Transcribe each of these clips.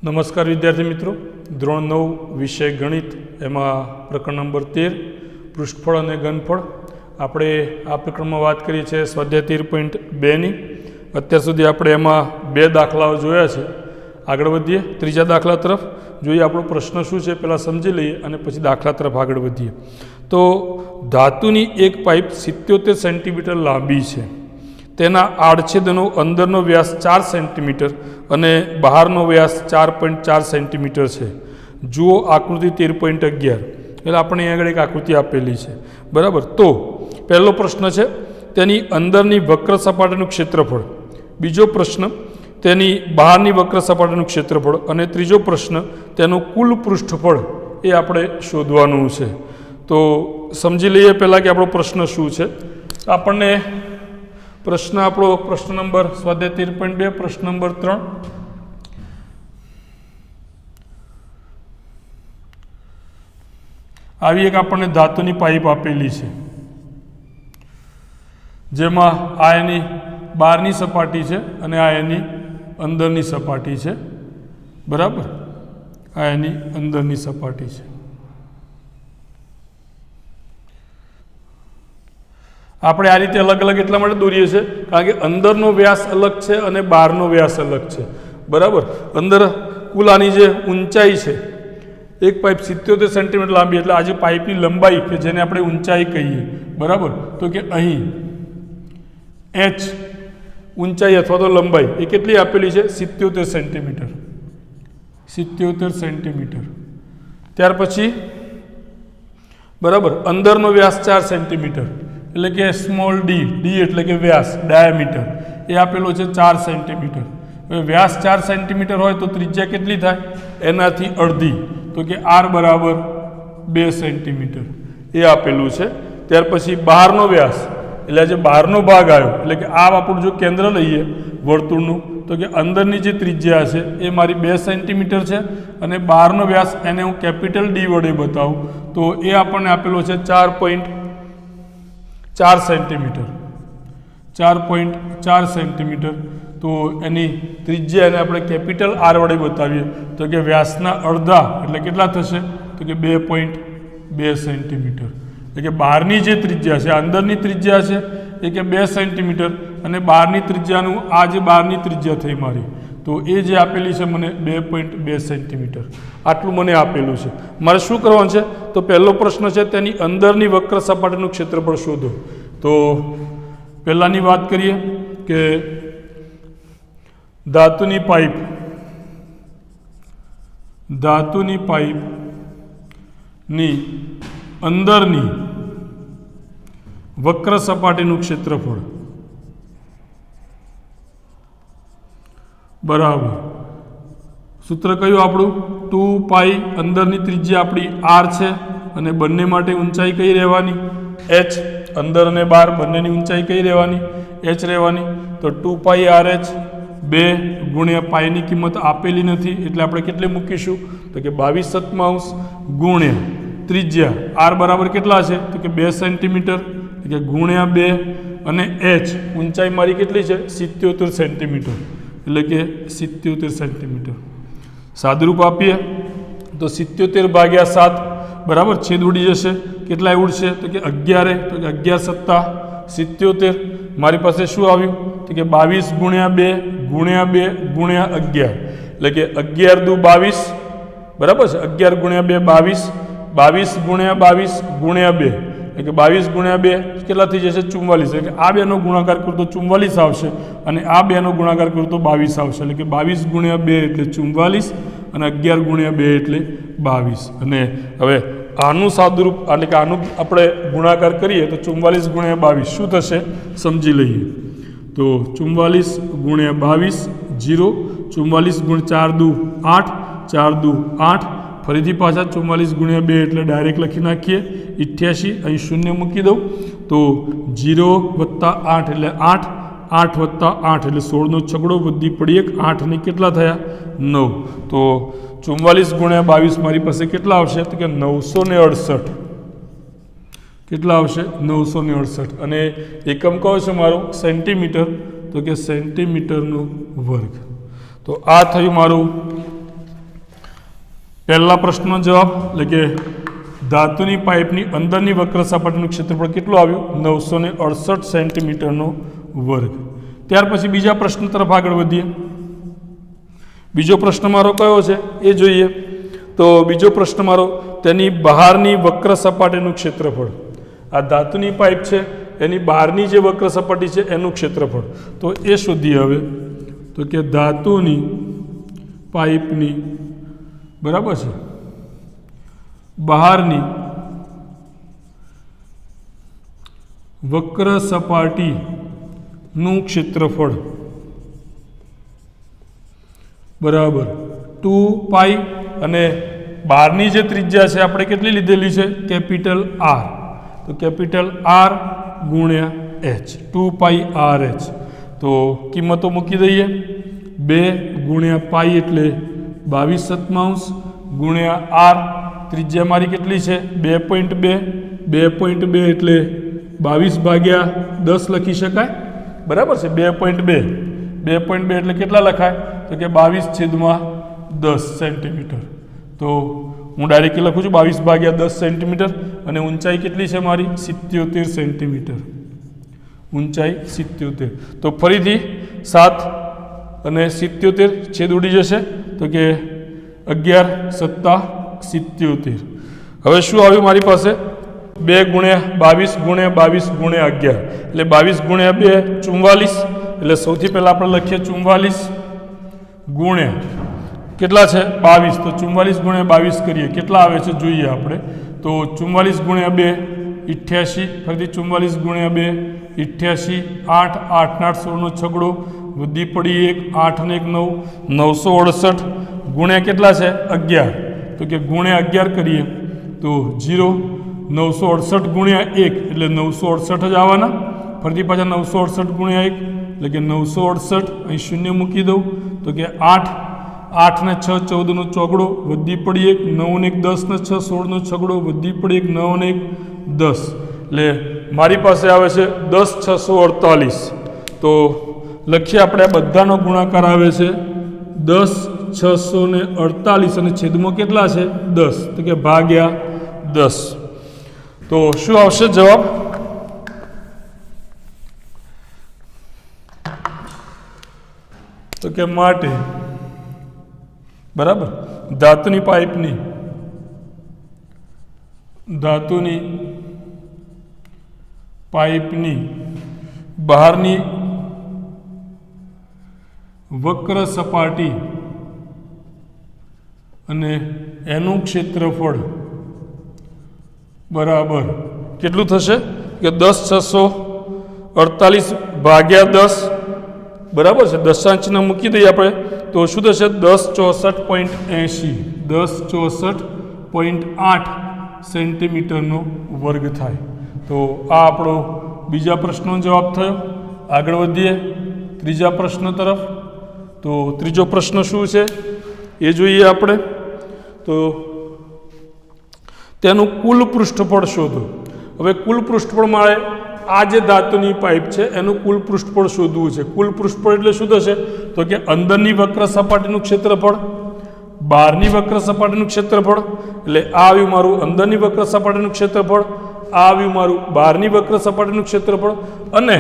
નમસ્કાર વિદ્યાર્થી મિત્રો, ધોરણ 9 વિષય ગણિત એમાં પ્રકરણ નંબર 13 પૃષ્ઠફળ અને ઘનફળ. આપણે આ પ્રકરણમાં વાત કરીએ છીએ સ્વાધ્યાય 13.2ની. અત્યાર સુધી આપણે એમાં 2 દાખલાઓ જોયા છે. આગળ વધીએ ત્રીજા દાખલા તરફ. જોઈએ આપણો પ્રશ્ન શું છે પહેલાં સમજી લઈએ અને પછી દાખલા તરફ આગળ વધીએ. તો ધાતુની એક પાઇપ 77 સેન્ટીમીટર લાંબી છે. તેના આડછેદનો અંદરનો વ્યાસ 4 સેન્ટીમીટર અને બહારનો વ્યાસ 4.4 સેન્ટીમીટર છે. જુઓ આકૃતિ 13.11. એટલે આપણે અહીં આગળ એક આકૃતિ આપેલી છે, બરાબર. તો પહેલો પ્રશ્ન છે તેની અંદરની વક્ર સપાટીનું ક્ષેત્રફળ. બીજો પ્રશ્ન તેની બહારની વક્ર સપાટીનું ક્ષેત્રફળ. અને ત્રીજો પ્રશ્ન તેનું કુલ પૃષ્ઠફળ એ આપણે શોધવાનું છે. તો સમજી લઈએ પહેલાં કે આપણો પ્રશ્ન શું છે. આપણને પ્રશ્ન આપણો પ્રશ્ન નંબર સ્વાધ્યાય 13.2 પ્રશ્ન નંબર 3. આવી એક આપણને ધાતુની પાઇપ આપેલી છે જેમાં આ એની બહારની સપાટી છે અને આ એની અંદરની સપાટી છે, બરાબર. આ એની અંદરની સપાટી છે. આપણે આ રીતે અલગ અલગ એટલા માટે દોરીએ છીએ કારણ કે અંદરનો વ્યાસ અલગ છે અને બહારનો વ્યાસ અલગ છે, બરાબર. અંદર કુલ આની જે ઊંચાઈ છે, એક પાઇપ 77 સેન્ટીમીટર લાંબી, એટલે આજે પાઇપની લંબાઈ કે જેને આપણે ઊંચાઈ કહીએ, બરાબર. તો કે અહીં h ઊંચાઈ અથવા તો લંબાઈ એ કેટલી આપેલી છે? 77 સેન્ટીમીટર. 77 સેન્ટીમીટર. ત્યાર પછી, બરાબર, અંદરનો વ્યાસ 4 સેન્ટીમીટર એટલે કે સ્મોલ ડી એટલે કે વ્યાસ, ડાયામીટર એ આપેલો છે 4 સેન્ટીમીટર. હવે વ્યાસ 4 સેન્ટીમીટર હોય તો ત્રિજ્યા કેટલી થાય? એનાથી અડધી, તો કે r બરાબર 2 સેન્ટીમીટર એ આપેલું છે. ત્યાર પછી બહારનો વ્યાસ એટલે જે બહારનો ભાગ આવ્યો એટલે કે આ આપણું જો કેન્દ્ર લઈએ વર્તુળનું, તો કે અંદરની જે ત્રિજ્યા છે એ મારી 2 સેન્ટીમીટર છે અને બહારનો વ્યાસ એને હું કેપિટલ ડી વડે બતાવું તો એ આપણને આપેલો છે 4.4 સેન્ટીમીટર. 4.4 સેન્ટીમીટર. તો એની ત્રિજ્યા એને આપણે કેપિટલ આર વડે બતાવીએ તો કે વ્યાસના અડધા એટલે કેટલા થશે? તો કે 2.2 સેન્ટીમીટર. એટલે કે બહારની જે ત્રિજ્યા છે, અંદરની ત્રિજ્યા છે એ કે 2 સેન્ટીમીટર અને બહારની ત્રિજ્યાનું આ જે બહારની ત્રિજ્યા થઈ મારી, તો એ જે આપેલી છે મને 2.2 સેન્ટીમીટર. આટલું મને આપેલું છે. મારે શું કરવાનું છે? તો પહેલો પ્રશ્ન છે તેની અંદરની વક્ર સપાટીનું ક્ષેત્રફળ શોધો. તો પહેલાંની વાત કરીએ કે ધાતુની પાઇપની અંદરની વક્ર સપાટીનું ક્ષેત્રફળ બરાબર સૂત્ર કયું આપણું? 2 પાઈ. અંદરની ત્રિજ્યા આપણી r છે અને બંને માટે ઊંચાઈ કઈ રહેવાની? h. અંદર અને બહાર બંનેની ઊંચાઈ કઈ રહેવાની? h રહેવાની. તો 2 પાઈ RH 2 ગુણ્યા પાઈની કિંમત આપેલી નથી એટલે આપણે કેટલી મૂકીશું? તો કે 22/7 ગુણ્યા ત્રિજ્યા r બરાબર કેટલા છે? તો કે 2 સેન્ટીમીટર એટલે કે ગુણ્યા 2 અને h ઊંચાઈ મારી કેટલી છે? 77 સેન્ટીમીટર એટલે કે 77 સેન્ટીમીટર. સાદુરૂપ આપીએ તો 77 ભાગ્યા 7 બરાબર છેદ ઉડી જશે. કેટલા ઉડશે? તો કે 11. તો કે 11 સત્તા 77. મારી પાસે શું આવ્યું? તો કે 22 ગુણ્યા 2 ગુણ્યા 2 ગુણ્યા 11 એટલે કે 11 દુ 22, બરાબર છે. 11 ગુણ્યા 2 22, 22 ગુણ્યા 22 ગુણ્યા 2 એટલે કે 22 ગુણ્યા 2 કેટલા થઈ જશે? 44. એટલે કે આ બેનો ગુણાકાર કરું તો 44 આવશે અને આ બેનો ગુણાકાર કરું તો 22 આવશે. એટલે કે 22 ગુણ્યા 2 એટલે 44 અને 11 ગુણ્યા 2 એટલે 22. અને હવે આનું સાદુરૂપ એટલે કે આનું આપણે ગુણાકાર કરીએ તો 44 ગુણ્યા 22 શું થશે? સમજી લઈએ. તો 44 ગુણ્યા 22 0, 44 ગુણ્યા 4 દુ 8, 4 દુ 8, ફરીથી પાછા 44 ગુણ્યા 2 એટલે ડાયરેક્ટ લખી નાખીએ 88. અહીં શૂન્ય મૂકી દઉં તો 0 વત્તા 8 એટલે 8, 8 વત્તા 8 એટલે 16નો છગડો વધી પડી 1, 8 ને કેટલા થયા? 9. તો 44 ગુણ્યા 22 મારી પાસે કેટલા આવશે? તો કે 968. કેટલા આવશે? 968. અને એકમ કયો છે મારો? સેન્ટીમીટર. તો કે સેન્ટીમીટરનો વર્ગ. તો આ થયું મારું પહેલા પ્રશ્નનો જવાબ એટલે કે ધાતુની પાઇપની અંદરની વક્ર સપાટીનું ક્ષેત્રફળ કેટલું આવ્યું? 968 સેન્ટીમીટરનો વર્ગ. ત્યાર પછી બીજા પ્રશ્ન તરફ આગળ વધીએ. બીજો પ્રશ્ન મારો કયો છે એ જોઈએ. તો બીજો પ્રશ્ન મારો તેની બહારની વક્ર સપાટીનું ક્ષેત્રફળ. આ ધાતુની પાઇપ છે એની બહારની જે વક્ર સપાટી છે એનું ક્ષેત્રફળ. તો એ શોધીએ હવે. તો કે ધાતુની પાઇપની બરાબર છે બહારની વક્ર સપાટીનું ક્ષેત્રફળ બરાબર 2π અને બહારની જે ત્રિજ્યા છે આપણે કેટલી લીધેલી છે? Capital R. તો કેપિટલ R ગુણ્યા H 2πRH. તો કિંમતો મૂકી દઈએ. 2 ગુણ્યા પાઈ એટલે 22/7 ગુણ્યા R. ત્રિજ્યા મારી કેટલી છે? 2.2. 2.2 એટલે 22/10 લખી શકાય. બરાબર છે 2.2. 2.2 એટલે કેટલા લખાય? તો કે 22/10 સેન્ટીમીટર. તો હું ડાયરેક્ટ લખું છું 22/10 સેન્ટીમીટર. અને ઊંચાઈ કેટલી છે મારી? 77 સેન્ટીમીટર. ઊંચાઈ 77. તો ફરીથી 7 અને 77 છેદ ઉડી જશે. તો કે 11 + 77. હવે શું આવ્યું મારી પાસે? 2 ગુણ્યા 22 ગુણ્યા 22 ગુણ્યા 11 એટલે 22 ગુણ્યા 2 44. એટલે સૌથી પહેલાં આપણે લખીએ 44 ગુણ્યા કેટલા છે? 22. તો 44 ગુણ્યા 22 કરીએ કેટલા આવે છે જોઈએ આપણે. તો 44 ગુણ્યા 2 88. ફરીથી 44 ગુણ્યા 2 88. 8 8 8 16નો છગડો વધી પડી 1 8 અને 1 9 968 ગુણ્યા કેટલા છે? 11. તો કે ગુણ્યા 11 કરીએ તો 0. 968 ગુણ્યા 1 એટલે 968 જ આવવાના. ફરીથી પાછા 968 ગુણ્યા 1 એટલે કે 968. અહીં શૂન્ય મૂકી દઉં. તો કે 8 8 ને 6 14નો ચોગડો વધી પડી 1 9 ને 1 10 ને 6 16નો છગડો વધી પડી 1 9 ને 1 10. એટલે મારી પાસે આવે છે 10 648. તો લખીએ આપણે આ બધાનો ગુણાકાર આવે છે 10 648 અને છેદમાં કેટલા છે? 10. તો કે ભાગ્યા 10. તો શું આવશે જવાબ? તો કે માટે બરાબર ધાતુની પાઇપની બહારની વક્ર સપાટી અને એનું ક્ષેત્રફળ બરાબર કેટલું થશે? કે 10 648 ભાગ્યા 10 બરાબર છે. દશાંશના મૂકી દઈએ આપણે તો શું થશે? 1064.80 1064.8 સેન્ટીમીટરનો વર્ગ થાય. તો આ આપણો બીજા પ્રશ્નનો જવાબ થયો. આગળ વધીએ ત્રીજા પ્રશ્ન તરફ. તો ત્રીજો પ્રશ્ન શું છે એ જોઈએ આપણે. તો તેનું કુલ પૃષ્ઠફળ શોધો. હવે કુલ પૃષ્ઠફળ મળે આ જે ધાતુની પાઇપ છે એનું કુલ પૃષ્ઠફળ શોધવું છે. કુલ પૃષ્ઠફળ એટલે શું થશે? તો કે અંદરની વક્ર સપાટીનું ક્ષેત્રફળ, બહારની વક્ર સપાટીનું ક્ષેત્રફળ. એટલે આ આવ્યું મારું અંદરની વક્ર સપાટીનું ક્ષેત્રફળ, આ આવ્યું મારું બહારની વક્ર સપાટીનું ક્ષેત્રફળ અને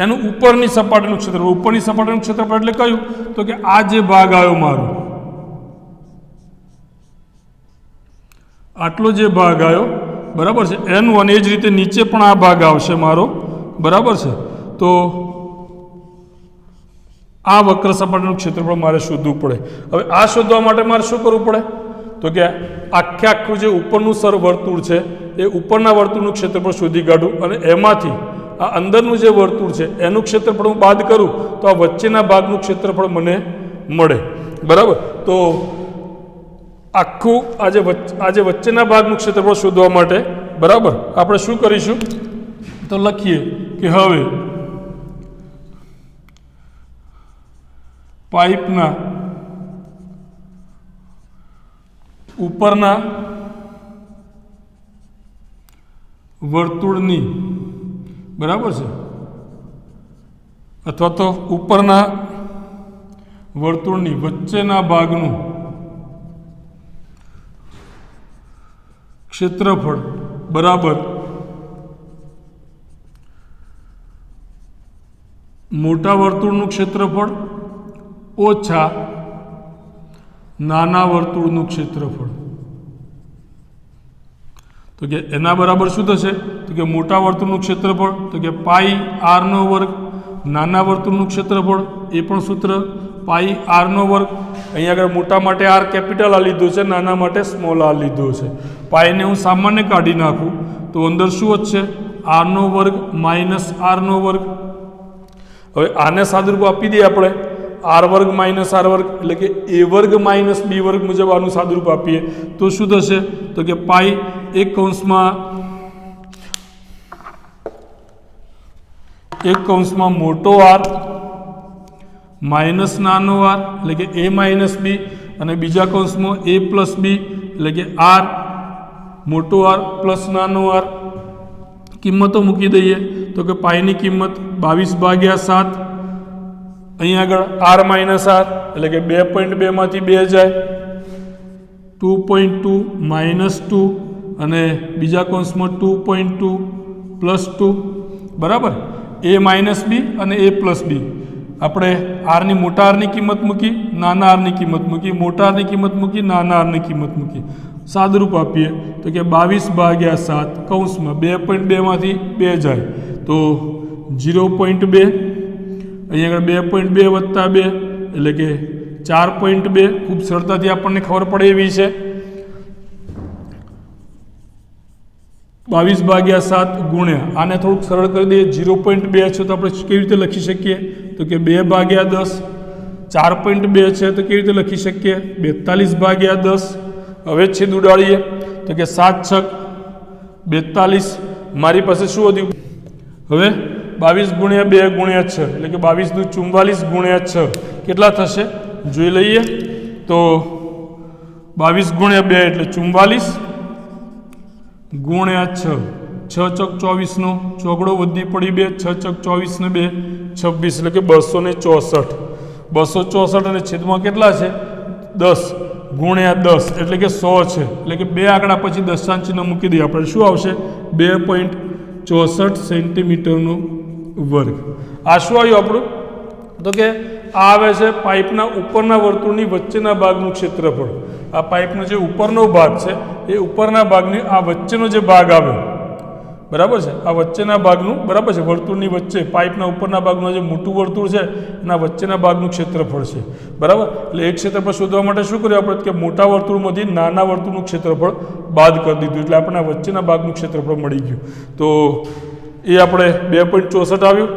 એનું ઉપરની સપાટીનું ક્ષેત્રફળ. ઉપરની સપાટીનું ક્ષેત્રફળ એટલે કયું? તો કે આ જે ભાગ આવ્યો મારો, આટલો જે ભાગ આવ્યો બરાબર છે એનું, અને એ જ રીતે નીચે પણ આ ભાગ આવશે મારો બરાબર છે. તો આ વક્ર સપાટીનું ક્ષેત્રફળ મારે શોધવું પડે. હવે આ શોધવા માટે મારે શું કરવું પડે? તો કે આખું જે ઉપરનું વર્તુળ છે એ ઉપરના વર્તુળનું ક્ષેત્રફળ શોધી કાઢું અને એમાંથી આ અંદરનું જે વર્તુળ છે એનું ક્ષેત્રફળ હું બાદ કરું તો આ વચ્ચેના ભાગનું ક્ષેત્રફળ મને મળે બરાબર. તો આખું આજે વચ્ચેના ભાગનું ક્ષેત્રફળ શોધવા માટે બરાબર આપણે શું કરીશું? તો લખીએ કે હવે પાઇપના ઉપરના વર્તુળની બરાબર છે અથવા તો ઉપરના વર્તુળની વચ્ચેના ભાગનું ક્ષેત્રફળ બરાબર મોટા વર્તુળનું ક્ષેત્રફળ ઓછા નાના વર્તુળનું ક્ષેત્રફળ. તો કે એના બરાબર શું થશે? તો કે મોટા વર્તુળનું ક્ષેત્રફળ તો કે પાઈ આરનો વર્ગ, નાના વર્તુળનું ક્ષેત્રફળ એ પણ સૂત્ર પાઈ આરનો વર્ગ. અહીંયા આગળ મોટા માટે આર કેપિટલ આ લીધું છે, નાના માટે સ્મોલ આર લીધું છે. પાઈને હું સામાન્ય કાઢી નાખું તો અંદર શું વધશે? આરનો વર્ગ માઇનસ આરનો વર્ગ. હવે આને સાદુરૂપ આપી દઈએ આપણે આર વર્ગ માઇનસ આર વર્ગ, એટલે કે એ વર્ગ માઇનસ બી વર્ગ મુજબ આનું સાદુરૂપ આપીએ તો શું થશે? તો કે પાઈ એક કૌંસમાં મોટો આર માઇનસ નાનો આર એટલે કે એ માઇનસ બી, અને બીજા કૌંસમાં એ પ્લસ બી એટલે કે આર મોટો આર પ્લસ નાનો આર. કિંમતો મૂકી દઈએ તો કે પાઈની કિંમત 22/7. અહીંયા આગળ આર માઇનસ આર એટલે કે 2.2 માંથી 2 જાય 2.2 માઇનસ 2 અને બીજા કૌંસમાં 2.2 પ્લસ 2 બરાબર. એ માઇનસ બી અને એ પ્લસ બી આપણે આરની મોટા આરની કિંમત મૂકી, નાના આરની કિંમત મૂકી, મોટા આરની કિંમત મૂકી, નાના આરની કિંમત મૂકી. સાદુરૂપ આપીએ તો કે 22/7 કૌંસમાં 2.2 માંથી 2 જાય તો 0.2. અહીંયા આગળ 2.2 વત્તા 2 એટલે કે 4.2. ખૂબ સરળતાથી આપણને ખબર પડે એવી છે. 22/7 ગુણ્યા આને થોડુંક સરળ કરી દઈએ. 0.2 છે તો આપણે કેવી રીતે લખી શકીએ? તો કે 2/10. 4.2 છે તો કેવી રીતે લખી શકીએ? 42/10. હવે છેદ ઉડાડીએ તો કે 7 છક 42. મારી પાસે શું વધ્યું? હવે 22 ગુણ્યા 2 ગુણ્યા 6 એટલે કે 22 દુ 44 ગુણ્યા 6 કેટલા થશે? જોઈ લઈએ તો 22 ગુણ્યા 2 એટલે 44 ગુણ્યા 6 6 ચોક 24 નો ચોગડો વધી પડી 2 6 ચોક 24 ને 2 26 એટલે કે 264. 264 અને છેદમાં કેટલા છે? 10 ગુણ્યા 10 એટલે કે 100 છે. એટલે કે બે આંકડા પછી દશાંશ ચિહ્ન મૂકી દઈએ આપણે શું આવશે? 2.64 સેન્ટીમીટરનો વર્ગ. આ શું આવ્યું આપણું? તો કે આ આવે છે પાઇપના ઉપરના વર્તુળની વચ્ચેના ભાગનું ક્ષેત્રફળ. આ પાઇપનો જે ઉપરનો ભાગ છે એ ઉપરના ભાગની આ વચ્ચેનો જે ભાગ આવ્યો બરાબર છે, આ વચ્ચેના ભાગનું બરાબર છે, વર્તુળની વચ્ચે પાઇપના ઉપરના ભાગનું જે મોટું વર્તુળ છે એના વચ્ચેના ભાગનું ક્ષેત્રફળ છે બરાબર. એટલે એક ક્ષેત્રફળ શોધવા માટે શું કર્યું આપણે? કે મોટા વર્તુળમાંથી નાના વર્તુળનું ક્ષેત્રફળ બાદ કરી દીધું એટલે આપણને વચ્ચેના ભાગનું ક્ષેત્રફળ મળી ગયું. તો એ આપણે 2.64 આવ્યું.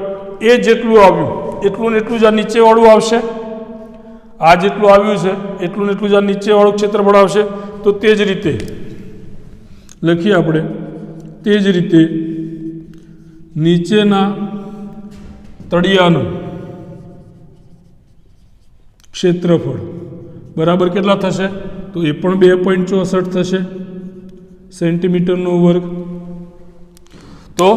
એ જેટલું આવ્યું એટલું ને એટલું જ આ નીચેવાળું આવશે. આ જેટલું આવ્યું છે એટલું ને એટલું જ આ નીચેવાળું ક્ષેત્રફળ આવશે. તો તે જ રીતે લખીએ આપણે, તે જ રીતે નીચેના તળિયાનું ક્ષેત્રફળ બરાબર કેટલા થશે? તો એ પણ 2.64 થશે સેન્ટીમીટરનો વર્ગ. તો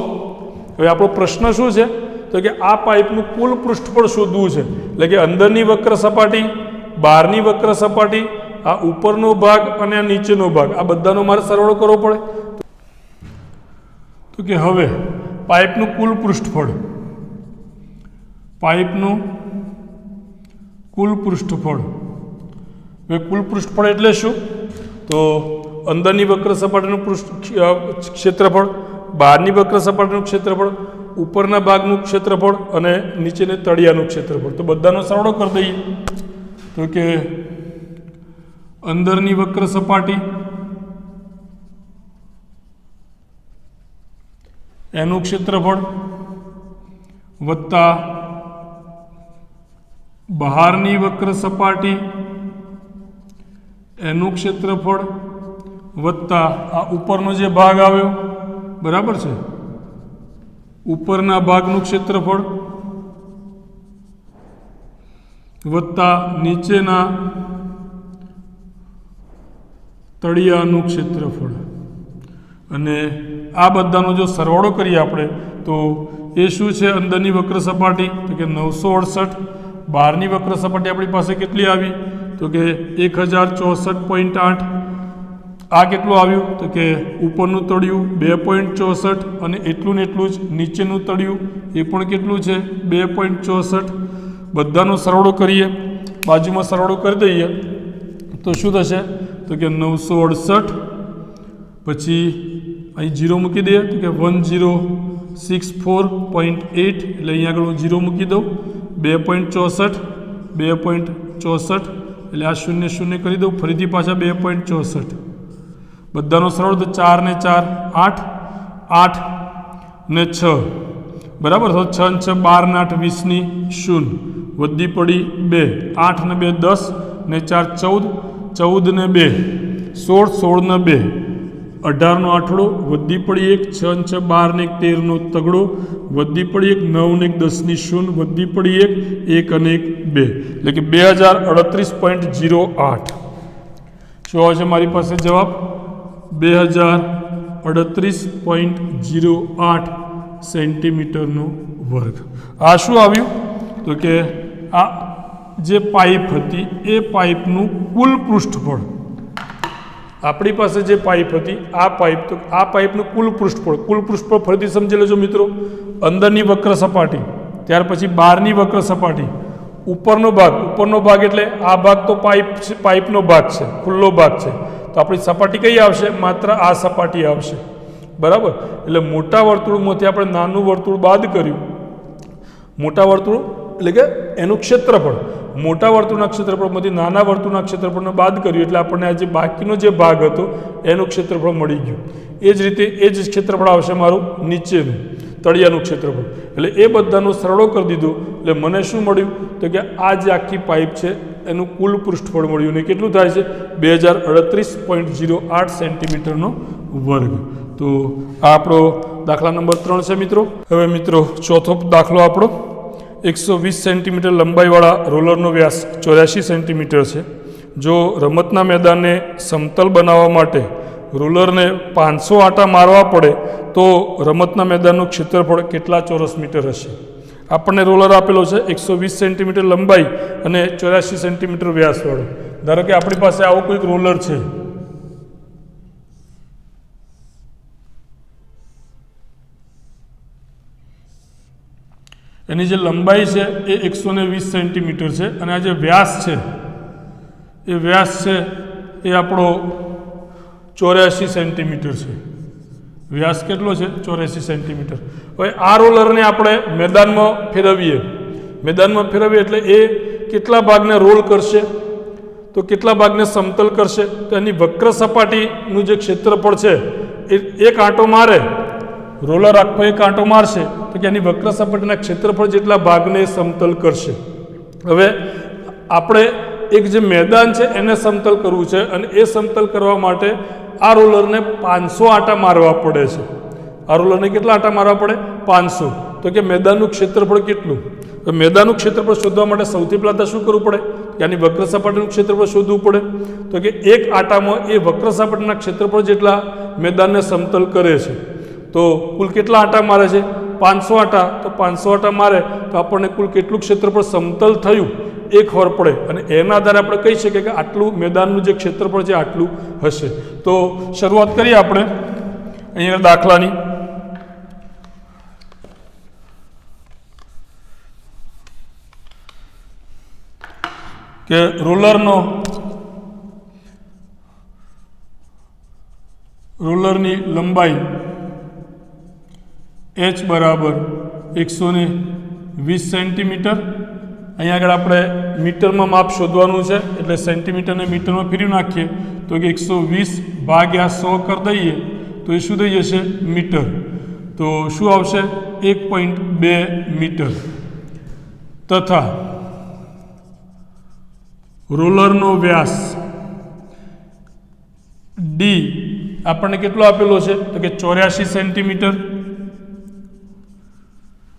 હવે આપણો પ્રશ્ન શું છે? તો કે આ પાઇપનું કુલ પૃષ્ઠફળ શોધવું છે. એટલે કે અંદરની વક્ર સપાટી, બહારની વક્ર સપાટી, આ ઉપરનો ભાગ અને આ નીચેનો ભાગ, આ બધાનો મારે સરવાળો કરવો પડે. તો કે હવે પાઇપનું કુલ પૃષ્ઠફળ, પાઇપનું કુલ પૃષ્ઠફળ. હવે કુલ પૃષ્ઠફળ એટલે શું? તો અંદરની વક્ર સપાટીનું ક્ષેત્રફળ, બહારની વક્ર સપાટીનું ક્ષેત્રફળ, ઉપરના ભાગનું ક્ષેત્રફળ અને નીચેને તળિયાનું ક્ષેત્રફળ. તો બધાનો સરવાળો કરી દઈએ. તો કે અંદરની વક્ર સપાટી એનું ક્ષેત્રફળ વત્તા બહારની વક્ર સપાટી એનું ક્ષેત્રફળ વત્તા આ ઉપરનો જે ભાગ આવ્યો બરાબર છે, ઉપરના ભાગનું ક્ષેત્રફળ વત્તા નીચેના તળિયાનું ક્ષેત્રફળ. અને આ બધાનો જો સરવાળો કરીએ આપણે તો એ શું છે? અંદરની વક્ર સપાટી તો કે 968, બહારની વક્ર સપાટી આપણી પાસે કેટલી આવી? તો કે 1064.8, આ કેટલું આવ્યું તો કે ઉપરનું તળિયું 2.64 અને એટલું ને એટલું જ નીચેનું તળિયું એ પણ કેટલું છે 2.64. બધાનો સરવાળો કરીએ, બાજુમાં સરવાળો કરી દઈએ તો શું થશે તો કે 968. પછી અહીં 0 મૂકી દઈએ તો કે 1064.8 એટલે અહીંયા આગળ હું 0 મૂકી દઉં. 2.64 એટલે આ 0 0 કરી દઉં, ફરીથી પાછા 2.64. બધાનો સરળ તો 4 ને 4 8, 8 ને 6 બરાબર. તો 6 ને 6 12 ને 8 20 ની 0 વધી પડી 2, 8 ને 2 10 ને 4 14, 14 ને 2 16, 16 ને 2 18 નો આઠડો વધી પડી 1, 6 ને 6 12 ને 1 13 નો તગડો વધી પડી 1, 9 ને 1 10 ની 0 વધી પડી 1, 1 અને 1 2 એટલે કે 2038.08. શું આવે છે મારી પાસે જવાબ 2038.08 સેન્ટીમીટરનો વર્ગ. આ શું આવ્યું તો કે આ જે પાઇપ હતી એ પાઇપનું કુલ પૃષ્ઠફળ, આપણી પાસે જે પાઇપ હતી આ પાઇપનું કુલ પૃષ્ઠફળ ફરીથી સમજી લેજો મિત્રો. અંદરની વક્ર સપાટી, ત્યાર પછી બહારની વક્ર સપાટી, ઉપરનો ભાગ એટલે આ ભાગ તો પાઇપનો ભાગ છે, ખુલ્લો ભાગ છે. તો આપણી સપાટી કઈ આવશે? માત્ર આ સપાટી આવશે બરાબર. એટલે મોટા વર્તુળમાંથી આપણે નાનું વર્તુળ બાદ કર્યું. મોટા વર્તુળ એટલે કે એનું ક્ષેત્રફળ, મોટા વર્તુળના ક્ષેત્રફળમાંથી નાના વર્તુળના ક્ષેત્રફળને બાદ કર્યું એટલે આપણને આ જે બાકીનો જે ભાગ હતો એનું ક્ષેત્રફળ મળી ગયું. એ જ રીતે એ જ ક્ષેત્રફળ આવશે મારું નીચેનું તળિયાનું ક્ષેત્રફળ. એટલે એ બધાનો સરળો કરી દીધો એટલે મને શું મળ્યું તો કે આ જે આખી પાઇપ છે એનું કુલ પૃષ્ઠફળ મળ્યું ને કેટલું થાય છે 2038.08 સેન્ટીમીટરનો વર્ગ. તો આ આપણો દાખલા નંબર 3 છે મિત્રો. હવે મિત્રો ચોથો દાખલો આપણો 120 સેન્ટીમીટર લંબાઈવાળા રોલરનો વ્યાસ 84 સેન્ટીમીટર છે. જો રમતના મેદાનને સમતલ બનાવવા માટે રોલરને 500 આંટા મારવા પડે તો રમતના મેદાનનું ક્ષેત્રફળ કેટલા ચોરસ મીટર હશે? આપણને રોલર આપેલો છે 120 સેન્ટીમીટર લંબાઈ અને 84 સેન્ટીમીટર વ્યાસવાળો. ધારો કે આપણી પાસે આવો કોઈક રોલર છે, એની જે લંબાઈ છે એ 120 સેન્ટીમીટર છે અને આ જે વ્યાસ છે એ આપણો 84 સેન્ટીમીટર છે. વ્યાસ કેટલો છે? 84 સેન્ટીમીટર. હવે આ રોલરને આપણે મેદાનમાં ફેરવીએ એટલે એ કેટલા ભાગને રોલ કરશે તો કેટલા ભાગને સમતલ કરશે? તો એની વક્ર સપાટીનું જે ક્ષેત્રફળ છે એ એક આંટો મારે, રોલર આખો એક આંટો મારશે તો કે એની વક્ર સપાટીના ક્ષેત્રફળ જેટલા ભાગને સમતલ કરશે. હવે આપણે એક જે મેદાન છે એને સમતલ કરવું છે અને એ સમતલ કરવા માટે આ રોલરને 500 આંટા મારવા પડે છે. આ રોલરને કેટલા આંટા મારવા પડે? 500. તો કે મેદાનનું ક્ષેત્રફળ કેટલું? તો મેદાનનું ક્ષેત્રફળ શોધવા માટે સૌથી પહેલાં તો શું કરવું પડે? યાની વક્ર સપાટીનું ક્ષેત્રફળ શોધવું પડે. તો કે એક આંટામાં એ વક્ર સપાટીના ક્ષેત્રફળ જેટલા મેદાનને સમતલ કરે છે. તો કુલ કેટલા આંટા મારે છે? 500 આંટા. તો 500 આંટા મારે તો આપણને કુલ કેટલું ક્ષેત્રફળ સમતલ થયું એ ખબર પડે અને એના આધારે આપણે કહી શકીએ કે આટલું મેદાનનું જે ક્ષેત્રફળ છે આટલું હશે. તો શરૂઆત કરીએ આપણે અહીંયા દાખલાની. કે રોલરની લંબાઈ h બરાબર 120 સેન્ટીમીટર. અહીંયા આગળ આપણે મીટરમાં માપ શોધવાનું છે એટલે સેન્ટીમીટરને મીટરમાં ફેરવી નાખીએ તો કે 120 ભાગ્યા 100 કરી દઈએ તો એ શું થઈ જશે? મીટર. તો શું આવશે? 1.2 મીટર. તથા રોલરનો વ્યાસ d આપણને કેટલો આપેલો છે તો કે 84 સેન્ટીમીટર.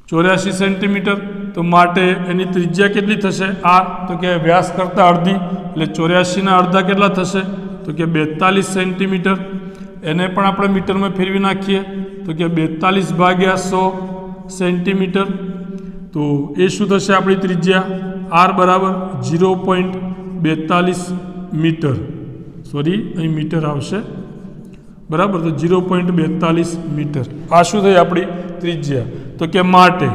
84 સેન્ટીમીટર. તો માટે એની ત્રિજ્યા કેટલી થશે? r. તો કે વ્યાસ કરતાં અડધી એટલે 84ના અડધા કેટલા થશે તો કે 42 સેન્ટીમીટર. એને પણ આપણે મીટરમાં ફેરવી નાખીએ તો કે 42 ભાગ્યા 100 સેન્ટીમીટર. તો એ શું થશે આપણી ત્રિજ્યા? r બરાબર 0.42 મીટર. સોરી અહીં મીટર આવશે, બરાબર. તો 0.42 મીટર આ શું થઈ આપણી ત્રિજ્યા. તો કે માટે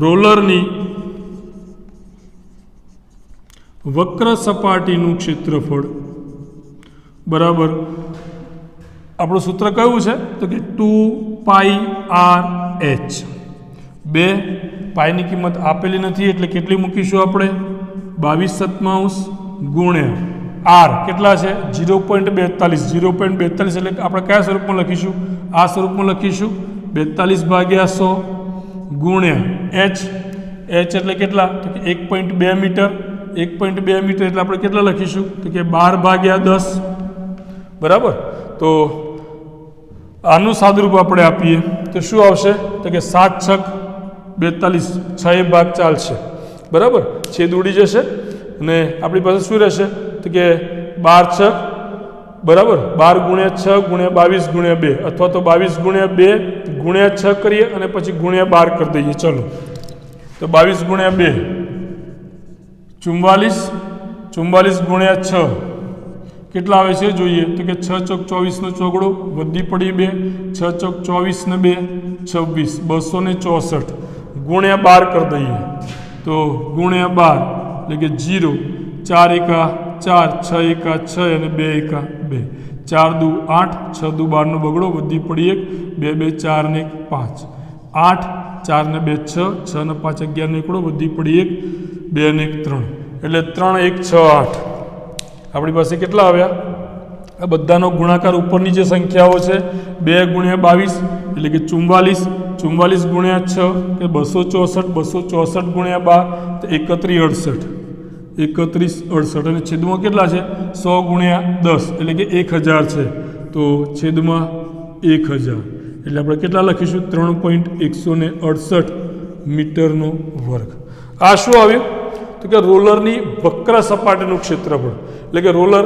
રોલરની વક્ર સપાટીનું ક્ષેત્રફળ બરાબર આપણું સૂત્ર કયું છે તો કે 2πr/h. 2 પાઈની કિંમત આપેલી નથી એટલે કેટલી મૂકીશું આપણે 22/7 ગુણ્યા r કેટલા છે 0.42. 0.42 એટલે આપણે કયા સ્વરૂપમાં લખીશું, આ સ્વરૂપમાં લખીશું 42/100 ગુણ્યા h. h એટલે કેટલા તો કે 1.2 મીટર. 1.2 મીટર એટલે આપણે કેટલા લખીશું તો કે 12/10, બરાબર. તો આનું સાદુરૂપ આપણે આપીએ તો શું આવશે તો કે 7 છક 42, 6 ભાગ ચાલશે, બરાબર. છેદ ઉડી જશે અને આપણી પાસે શું રહેશે તો કે 12 છક, બરાબર. 12 ગુણ્યા 6 ગુણ્યા 22 ગુણ્યા 2 અથવા તો 22 ગુણ્યા 2 ગુણ્યા 6 કરીએ અને પછી ગુણ્યા 12 કરી દઈએ. ચલો તો 22 ગુણ્યા 2 44, 44 ગુણ્યા 6 કેટલા આવે છે જોઈએ તો કે 6 ચોક 24 નો ચોગડો વધી પડી 2, 6 ચોક 24 ને 2 26, 264 ગુણ્યા 12 કરી દઈએ તો ગુણ્યા 12 એટલે કે 0, 4 એકા 4, 6 એકા 6 અને 2 એકા 2, 4 દુ 8, 6 દુ 12 નો બગડો વધી પડી 1, 2 2 4 ને 5, 8, 4 ને 2 6, 6 ને 5 11 નો એકડો વધી પડી 1, 2 ને 1 3 એટલે 3 1 6 8. આપણી પાસે કેટલા આવ્યા આ બધાનો ગુણાકાર ઉપરની જે સંખ્યાઓ છે 2 ગુણ્યા 22 એટલે કે 44, 44 ગુણ્યા 6 કે 264, 264 ગુણ્યા 12 તો 31 68 અને છેદમાં કેટલા છે 100 ગુણ્યા 10 એટલે કે 1000 છે. તો છેદમાં 1000 એટલે આપણે કેટલા લખીશું 3.168 મીટરનો વર્ગ. આ શું આવ્યું તો કે રોલરની વક્ર સપાટીનું ક્ષેત્રફળ એટલે કે રોલર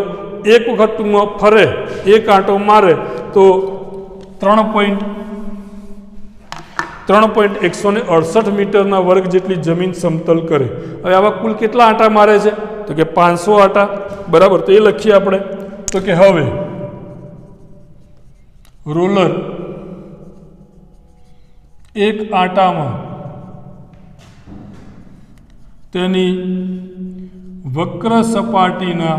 એક વખત ફરે, એક આંટો મારે તો 3.168 મીટરના વર્ગ જેટલી જમીન સમતલ કરે. હવે આવા કુલ કેટલા આંટા મારે છે તો કે 500 આંટા, બરાબર. તો એ લખીએ આપણે તો કે હવે રોલર એક આંટામાં તેની વક્ર સપાટીના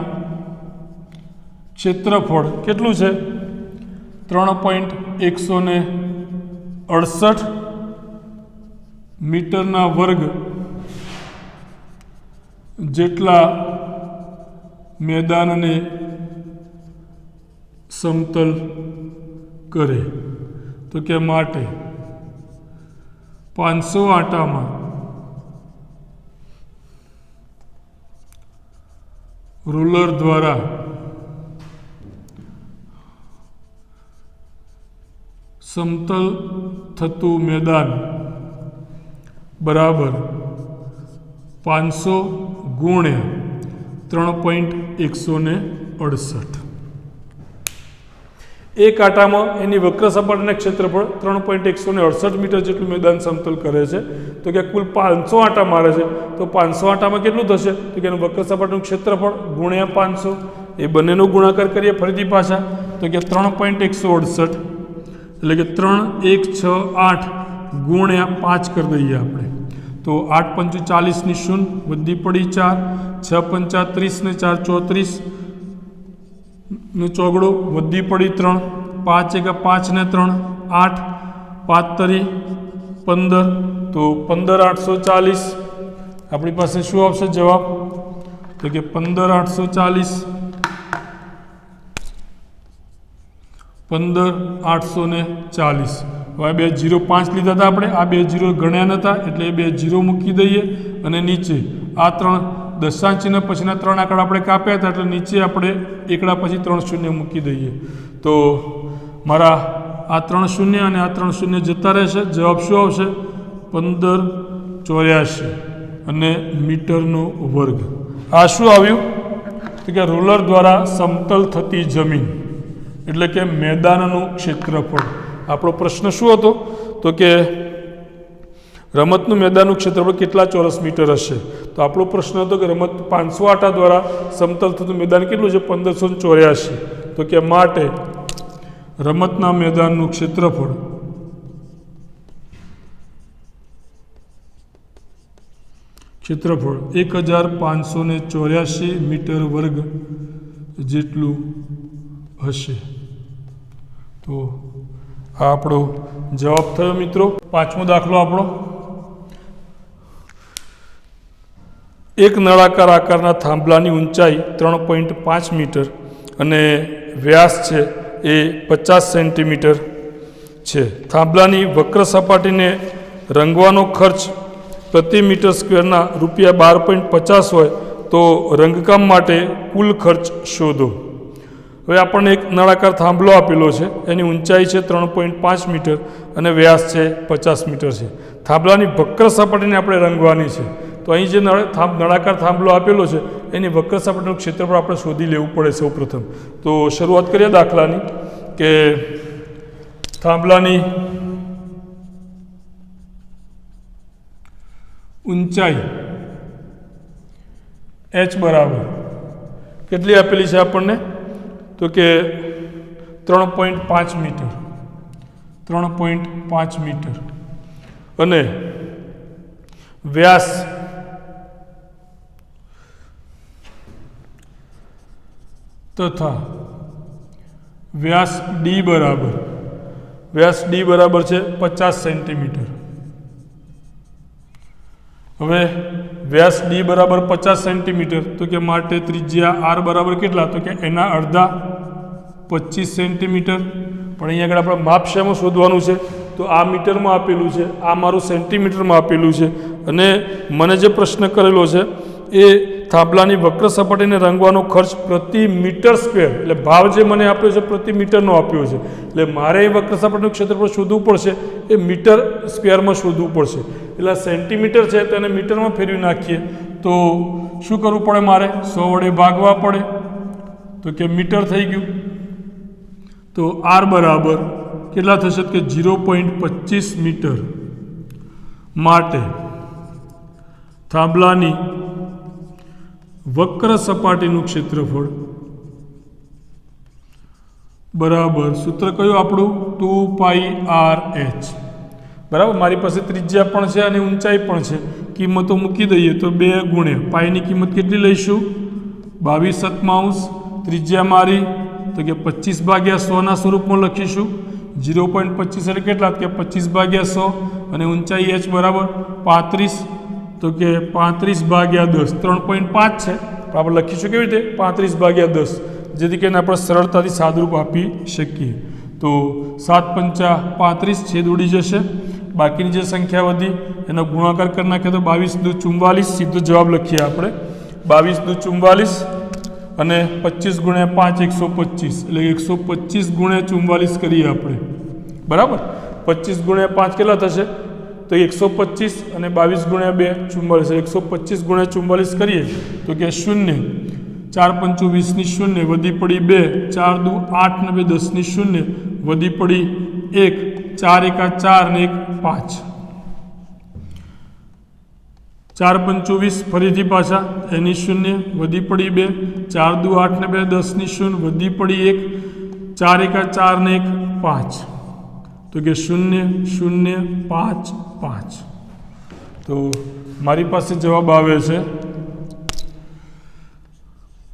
ક્ષેત્રફળ કેટલું છે 3.168 મીટરના વર્ગ જેટલા મેદાનને સમતલ કરે. તો કે માટે 500 આંટામાં રોલર દ્વારા સમતલ થતું મેદાન બરાબર 500 ગુણ્યા 3.168. એક આંટામાં એની વક્ર સપાટીના ક્ષેત્રફળ 3.168 મીટર જેટલું મેદાન સમતલ કરે છે. તો કે કુલ 500 આંટા મારે છે તો 500 આંટામાં કેટલું થશે તો કે એનું વક્ર સપાટીનું ક્ષેત્રફળ ગુણ્યા 500. એ બંનેનો ગુણાકાર કરીએ ફરીથી પાછા તો કે 3.168 એટલે કે 3168 ગુણ્યા 5 કરી દઈએ આપણે તો 8 5 40 ની 0 વધી પડી 4, 6 5 30 ને 4 34 નો ચોગડો વધી પડી 3, 5 1 5 ને 3 8, 5 તરી 15 તો 15840. આપણી પાસે શું આવશે જવાબ તો કે 15840, 15840. હવે 2 0 5 લીધા હતા આપણે, આ 2 0 ગણ્યા નહોતા એટલે એ 2 0 મૂકી દઈએ અને નીચે આ 3 દશાંશ ચિહ્ન પછીના 3 આંકડા આપણે કાપ્યા હતા એટલે નીચે આપણે એકડા પછી 3 શૂન્ય મૂકી દઈએ તો મારા આ 3 શૂન્ય અને આ 3 શૂન્ય જતા રહેશે. જવાબ શું આવશે 1584 અને મીટરનો વર્ગ. આ શું આવ્યું તો કે રોલર દ્વારા સમતલ થતી જમીન એટલે કે મેદાનનું ક્ષેત્રફળ. આપણો પ્રશ્ન શું હતો તો કે રમતનું મેદાનનું ક્ષેત્રફળ કેટલા ચોરસ મીટર હશે? તો આપણો પ્રશ્ન હતો કે રમત 500 આટા દ્વારા સમતલ થતું મેદાન કેટલું છે? 1584. તો કે માટે રમતના મેદાનનું ક્ષેત્રફળ ક્ષેત્રફળ 1584 મીટર વર્ગ જેટલું હશે. તો આ આપણો જવાબ થયો મિત્રો. પાંચમો દાખલો આપણો, એક નળાકાર આકારના થાંભલાની ઊંચાઈ 3.5 મીટર અને વ્યાસ છે એ 50 સેન્ટીમીટર છે. થાંભલાની વક્ર સપાટીને રંગવાનો ખર્ચ પ્રતિ મીટર સ્ક્વેરના ₹12.50 હોય તો રંગકામ માટે કુલ ખર્ચ શોધો. હવે આપણને એક નળાકાર થાંભલો આપેલો છે, એની ઊંચાઈ છે 3.5 મીટર અને વ્યાસ છે 50 મીટર છે. થાંભલાની વક્ર સપાટીને આપણે રંગવાની છે. તો અહીં જે નળાકાર થાંભલો આપેલો છે એની વક્ર સપાટીનું ક્ષેત્રફળ આપણે શોધી લેવું પડે સૌ પ્રથમ. તો શરૂઆત કરીએ દાખલાની કે થાંભલાની ઊંચાઈ h બરાબર કેટલી આપેલી છે આપણને? તો કે 3.5 મીટર 3.5 મીટર અને વ્યાસ તથા વ્યાસ d બરાબર છે 50 સેન્ટીમીટર. હવે વ્યાસ d બરાબર 50 સેન્ટીમીટર તો કે માટે ત્રિજ્યા r બરાબર કેટલા? તો કે એના અડધા 25 સેન્ટીમીટર. પણ અહીંયા આગળ આપણે માપ શેમાં શોધવાનું છે? તો આ મીટરમાં આપેલું છે, આ મારું સેન્ટીમીટરમાં આપેલું છે. અને મને જે પ્રશ્ન કરેલો છે એ થાંભલાની વક્ર સપાટીને રંગવાનો ખર્ચ પ્રતિ મીટર સ્ક્વેર, એટલે ભાવ જે મને આપ્યો છે પ્રતિ મીટરનો આપ્યો છે. એટલે મારે એ વક્ર સપાટીનું ક્ષેત્રફળ શોધવું પડશે, એ મીટર સ્ક્વેરમાં શોધવું પડશે. એટલે સેન્ટીમીટર છે તો એને મીટરમાં ફેરવી નાખીએ તો શું કરવું પડે? મારે 100 વડે ભાગવા પડે. તો કે મીટર થઈ ગયું. તો r બરાબર કેટલા થશે? કે 0.25 મીટર. માટે થાંભલાની વક્ર સપાટીનું ક્ષેત્રફળ બરાબર સૂત્ર કયું આપણું? 2πrh. બરાબર. મારી પાસે ત્રિજ્યા પણ છે અને ઊંચાઈ પણ છે. કિંમતો મૂકી દઈએ તો 2 ગુણ્યા પાઈની કિંમત કેટલી લઈશું? 22/7. ત્રિજ્યા મારી તો કે 25/100 સ્વરૂપમાં લખીશું. 0.25 એટલે કેટલા? કે 25/100 અને ઊંચાઈ h બરાબર 35. તો કે 35/10. 3.5 છે પણ આપણે લખીશું કેવી રીતે? 35/10, જેથી કરીને આપણે સરળતાથી સાદરૂપ આપી શકીએ. તો 7×5 = 35, છેદ ઉડી જશે. બાકીની જે સંખ્યા વધી એનો ગુણાકાર કરી નાખીએ તો 22×2 = 44. સીધો જવાબ લખીએ આપણે 22×2 = 44 અને 25×5 = 125. એટલે 125×44 કરીએ આપણે. બરાબર. 25×5 કેટલા થશે? તો 125 અને 22×2 = 44. 125×44 કરીએ તો કે 0, 4×5 = 20, વધી પડી 2, 4×2 = 8 ને 2 10 0, વધી પડી 1, 4×1 = 4 ને 1 5. 4×5 = 20, ફરીથી પાછા એની 0, વધી પડી 2, 4×2 = 8 ને 2 10 0, વધી પડી 1, 4×1 = 4 ને 1 5. તો કે 0 0 5 5. તો મારી પાસે જવાબ આવે છે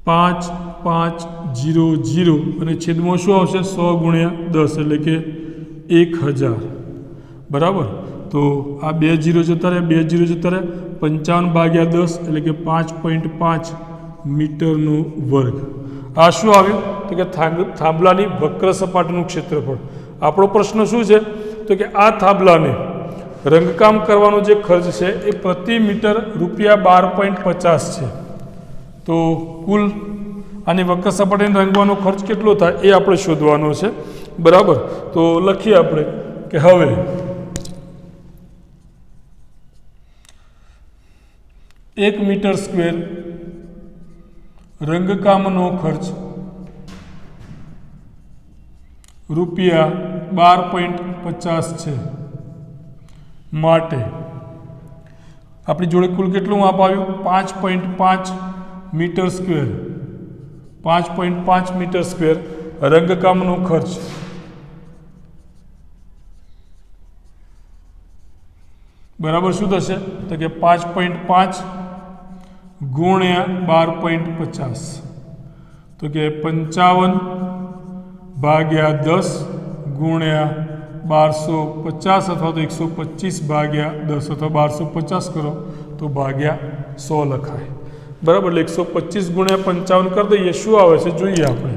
5500 અને છેદમાં શું આવશે? 100×10 એટલે કે 1000. બરાબર. તો આ 2 0 જતા રહે, 2 0 જતા રહે. 55/10 એટલે કે 5.5 મીટરનો વર્ગ. આ શું આવ્યું? તો કે થાંભલાની વક્ર સપાટીનું ક્ષેત્રફળ. આપણો પ્રશ્ન શું છે? તો કે આ થાંભલાને રંગકામ કરવાનો જે ખર્ચ છે એ પ્રતિ મીટર ₹12.50 છે. તો કુલ આની વક્ર સપાટીને રંગવાનો ખર્ચ કેટલો થાય એ આપણે શોધવાનો છે. બરાબર. તો લખીએ આપણે કે હવે એક મીટર સ્ક્વેર રંગકામનો ખર્ચ ₹12.50 છે. માટે આપણી જોડે કુલ કેટલું માપ આવ્યું? 5.5 મીટર સ્ક્વેર. 5.5 મીટર સ્ક્વેર રંગકામનો ખર્ચ. બરાબર શું થશે? તો કે 5.5 ગુણ્યા 12.50, તો કે 55 ભાગ્યા 10 ગુણ્યા 1250 અથવા તો 125 ભાગ્યા 10 અથવા 1250 કરો તો ભાગ્યા 100 લખાય. બરાબર, એટલે 125 ગુણ્યા 55 કરી દઈએ. શું આવે છે જોઈએ આપણે.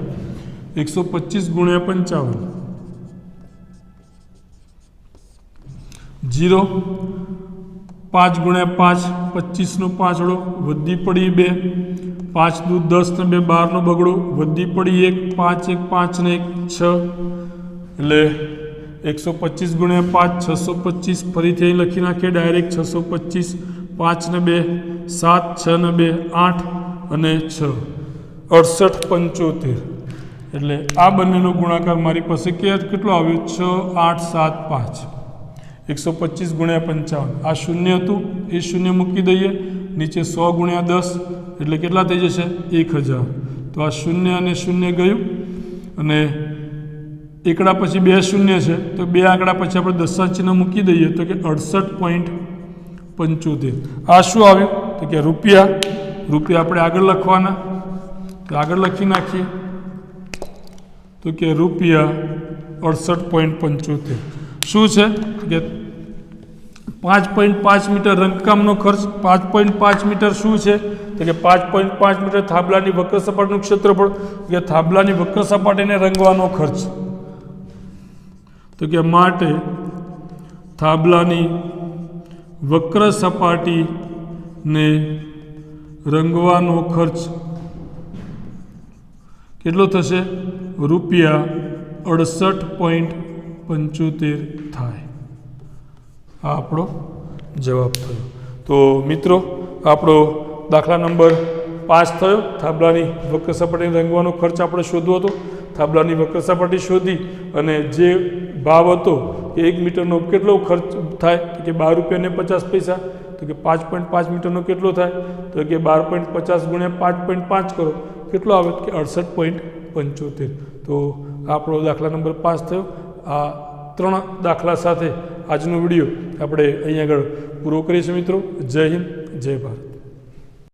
125 ગુણ્યા 55 0, 5 ગુણ્યા 5 25 નો પાંચડો, વધી પડી 2, 5 દૂ 10 ને 2 12 નો બગડો, વધી પડી 1, 5 1 5 ને 1 6, એટલે 125 ગુણ્યા 5 625. ફરીથી અહીં લખી નાખીએ ડાયરેક્ટ 625. 5 ને 2 7, 6 ને 2 8 અને 6 68 75. એટલે આ બંનેનો ગુણાકાર મારી પાસે કેટલો આવ્યો? 6 8 7 5. 125 ગુણ્યા 55, આ શૂન્ય હતું એ શૂન્ય મૂકી દઈએ. નીચે 100 ગુણ્યા 10 એટલે કેટલા થઈ જશે? 1000. તો આ શૂન્ય અને શૂન્ય ગયું, અને એકડા પછી 2 શૂન્ય છે તો 2 આંકડા પછી આપણે દશાંશ ચિહ્ન મૂકી દઈએ તો કે 68.75. આ શું આવ્યું? તો કે રૂપિયા. રૂપિયા આપણે આગળ લખવાના, તો આગળ લખી નાખીએ તો કે રૂપિયા 68.75. શું છે કે 5.5 મીટર રંગકામનો ખર્ચ. 5.5 મીટર શું છે? તો કે 5.5 મીટર થાંભલાની વક્ર સપાટીનું ક્ષેત્રફળ, કે થાંભલાની વક્ર સપાટીને રંગવાનો ખર્ચ. તો કે માટે થાંભલાની વક્ર સપાટીને રંગવાનો ખર્ચ કેટલો થશે? રૂપિયા 68.75 થાય. આ આપણો જવાબ થયો. તો મિત્રો આપણો દાખલા નંબર 5 થયો. થાંભલાની વક્ર સપાટીને રંગવાનો ખર્ચ આપણે શોધવો હતો. થાંભલાની વક્ર સપાટી શોધી અને જે ભાવ હતો કે 1 મીટરનો કેટલો ખર્ચ થાય? તો કે 12 રૂપિયા ને 50 પૈસા. તો કે 5.5 મીટરનો કેટલો થાય? તો કે 12.50 ગુણ્યા 5.5 કરો, કેટલો આવે? કે 68.75. તો આપણો દાખલા નંબર 5 થયો. આ 3 દાખલા સાથે આજનો વિડીયો આપણે અહીં આગળ પૂરો કરીશું મિત્રો. જય હિન્દ, જય ભારત.